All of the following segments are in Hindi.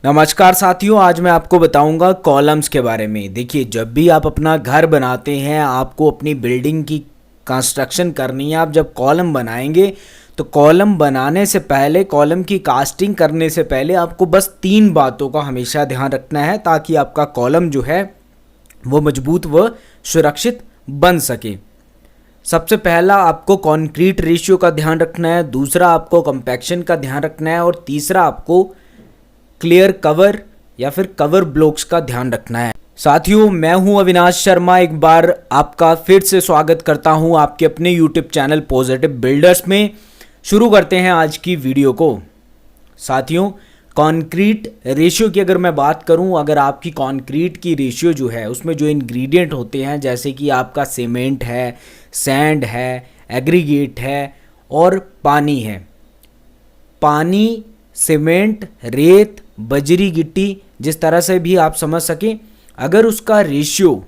नमस्कार साथियों, आज मैं आपको बताऊंगा कॉलम्स के बारे में। देखिए, जब भी आप अपना घर बनाते हैं, आपको अपनी बिल्डिंग की कंस्ट्रक्शन करनी है। आप जब कॉलम बनाएंगे तो कॉलम बनाने से पहले, कॉलम की कास्टिंग करने से पहले आपको बस 3 बातों का हमेशा ध्यान रखना है ताकि आपका कॉलम जो है वो मजबूत व सुरक्षित बन सके। सबसे पहला आपको कंक्रीट रेशियो का ध्यान रखना है, दूसरा आपको कंपैक्शन का ध्यान रखना है और तीसरा आपको क्लियर कवर या फिर कवर ब्लॉक्स का ध्यान रखना है। साथियों, मैं हूं अविनाश शर्मा। एक बार आपका फिर से स्वागत करता हूं आपके अपने यूट्यूब चैनल पॉजिटिव बिल्डर्स में। शुरू करते हैं आज की वीडियो को। साथियों, कंक्रीट रेशियो की अगर मैं बात करूं, अगर आपकी कंक्रीट की रेशियो जो है उसमें जो इंग्रेडिएंट होते हैं, जैसे कि आपका सीमेंट है, सैंड है, एग्रीगेट है और पानी है। पानी, सीमेंट, रेत, बजरी गिट्टी, जिस तरह से भी आप समझ सकें, अगर उसका रेशियो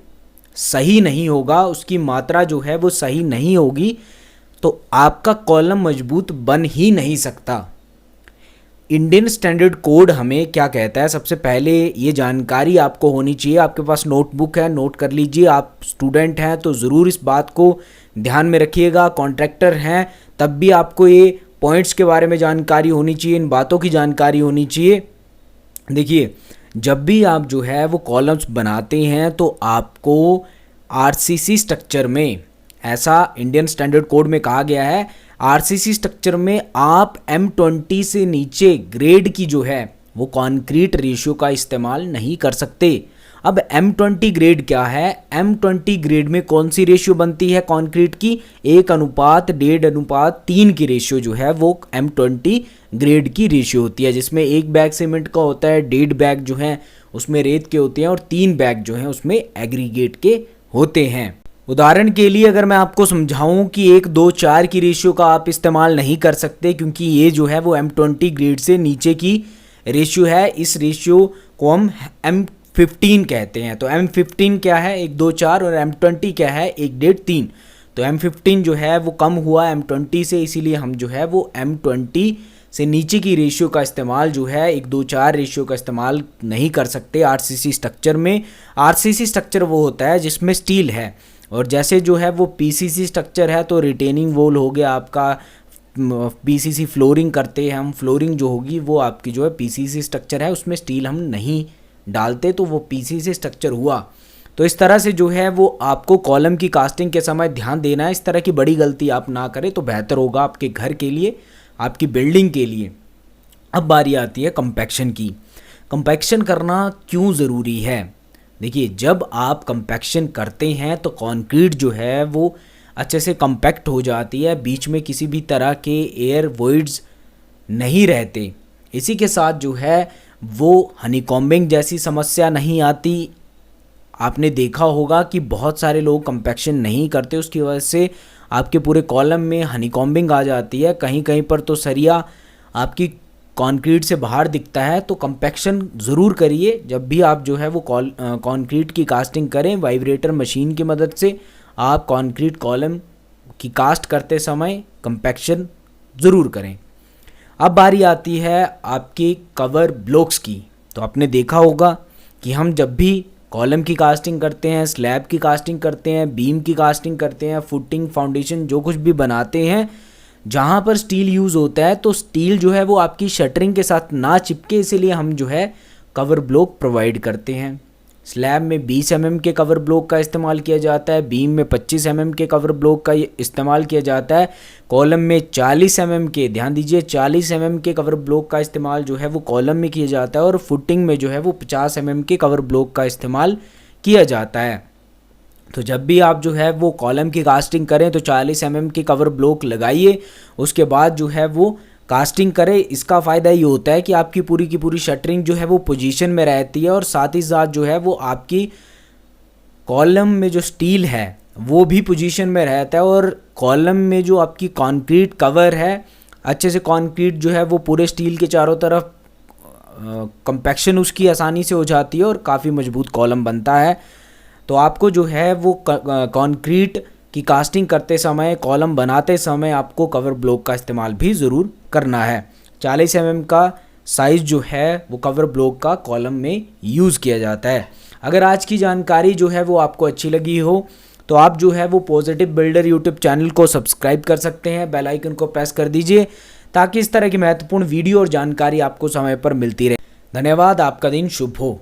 सही नहीं होगा, उसकी मात्रा जो है वो सही नहीं होगी, तो आपका कॉलम मजबूत बन ही नहीं सकता। इंडियन स्टैंडर्ड कोड हमें क्या कहता है, सबसे पहले ये जानकारी आपको होनी चाहिए। आपके पास नोटबुक है, नोट कर लीजिए। आप स्टूडेंट हैं तो ज़रूर इस बात को ध्यान में रखिएगा। कॉन्ट्रैक्टर हैं तब भी आपको ये पॉइंट्स के बारे में जानकारी होनी चाहिए, इन बातों की जानकारी होनी चाहिए। देखिए, जब भी आप जो है वो कॉलम्स बनाते हैं तो आपको आरसीसी स्ट्रक्चर में, ऐसा इंडियन स्टैंडर्ड कोड में कहा गया है, आरसीसी स्ट्रक्चर में आप M20 से नीचे ग्रेड की जो है वो कंक्रीट रेशियो का इस्तेमाल नहीं कर सकते। अब M20 ग्रेड क्या है? M20 ग्रेड में कौन सी रेशियो बनती है कंक्रीट की? 1:1.5:3 की रेशियो जो है वो M20 ग्रेड की रेशियो होती है, जिसमें 1 बैग सीमेंट का होता है, 1.5 बैग जो है उसमें रेत के होते हैं और 3 बैग जो हैं उसमें एग्रीगेट के होते हैं। उदाहरण के लिए अगर मैं आपको समझाऊं कि 1:2:4 की रेशियो का आप इस्तेमाल नहीं कर सकते, क्योंकि ये जो है वो M20 ग्रेड से नीचे की रेशियो है। इस रेशियो को हम M15 कहते हैं। तो M15 क्या है? 1:2:4 और M20 क्या है? 1:1.5:3। तो M15 जो है वो कम हुआ M20 से, इसीलिए हम जो है वो M20 से नीचे की रेशियो का इस्तेमाल जो है 1:2:4 रेशियो का इस्तेमाल नहीं कर सकते आरसीसी स्ट्रक्चर में। आरसीसी स्ट्रक्चर वो होता है जिसमें स्टील है, और जैसे जो है वो पीसीसी स्ट्रक्चर है तो रिटेनिंग वॉल हो गया आपका, पीसीसी फ्लोरिंग करते हैं हम, फ्लोरिंग जो होगी वो आपकी जो है पीसीसी स्ट्रक्चर है, उसमें स्टील हम नहीं डालते, तो वो पीसीसी स्ट्रक्चर हुआ। तो इस तरह से जो है वो आपको कॉलम की कास्टिंग के समय ध्यान देना है। इस तरह की बड़ी गलती आप ना करें तो बेहतर होगा आपके घर के लिए, आपकी बिल्डिंग के लिए। अब बारी आती है कंपैक्शन की। कंपैक्शन करना क्यों ज़रूरी है? देखिए, जब आप कंपैक्शन करते हैं तो कंक्रीट जो है वो अच्छे से कंपैक्ट हो जाती है, बीच में किसी भी तरह के एयर वॉइड्स नहीं रहते। इसी के साथ जो है वो हनीकॉम्बिंग जैसी समस्या नहीं आती। आपने देखा होगा कि बहुत सारे लोग कंपैक्शन नहीं करते, उसकी वजह से आपके पूरे कॉलम में हनीकॉम्बिंग आ जाती है। कहीं कहीं पर तो सरिया आपकी कंक्रीट से बाहर दिखता है। तो कंपैक्शन ज़रूर करिए जब भी आप जो है वो कंक्रीट की कास्टिंग करें। वाइब्रेटर मशीन की मदद से आप कंक्रीट कॉलम की कास्ट करते समय कंपैक्शन ज़रूर करें। अब बारी आती है आपके कवर ब्लॉक्स की। तो आपने देखा होगा कि हम जब भी कॉलम की कास्टिंग करते हैं, स्लैब की कास्टिंग करते हैं, बीम की कास्टिंग करते हैं, फुटिंग, फाउंडेशन, जो कुछ भी बनाते हैं, जहाँ पर स्टील यूज़ होता है तो स्टील जो है वो आपकी शटरिंग के साथ ना चिपके, इसीलिए हम जो है कवर ब्लॉक प्रोवाइड करते हैं। स्लैब में 20 mm के कवर ब्लॉक का इस्तेमाल किया जाता है, बीम में 25 mm के कवर ब्लॉक का इस्तेमाल किया जाता है, कॉलम में 40 mm के, ध्यान दीजिए 40 mm के कवर ब्लॉक का इस्तेमाल जो है वो कॉलम में किया जाता है, और फुटिंग में जो है वो 50 mm के कवर ब्लॉक का इस्तेमाल किया जाता है। तो जब भी आप जो है वो कॉलम की कास्टिंग करें तो 40 mm के कवर ब्लॉक लगाइए, उसके बाद जो है वो कास्टिंग करें। इसका फ़ायदा ये होता है कि आपकी पूरी की पूरी शटरिंग जो है वो पोजीशन में रहती है, और साथ ही साथ जो है वो आपकी कॉलम में जो स्टील है वो भी पोजीशन में रहता है, और कॉलम में जो आपकी कंक्रीट कवर है, अच्छे से कंक्रीट जो है वो पूरे स्टील के चारों तरफ कंपैक्शन उसकी आसानी से हो जाती है और काफ़ी मजबूत कॉलम बनता है। तो आपको जो है वो कंक्रीट की कास्टिंग करते समय, कॉलम बनाते समय आपको कवर ब्लॉक का इस्तेमाल भी ज़रूर करना है। 40 mm का साइज़ जो है वो कवर ब्लॉक का कॉलम में यूज़ किया जाता है। अगर आज की जानकारी जो है वो आपको अच्छी लगी हो तो आप जो है वो पॉजिटिव बिल्डर यूट्यूब चैनल को सब्सक्राइब कर सकते हैं, बेल आइकन को प्रेस कर दीजिए ताकि इस तरह की महत्वपूर्ण वीडियो और जानकारी आपको समय पर मिलती रहे। धन्यवाद, आपका दिन शुभ हो।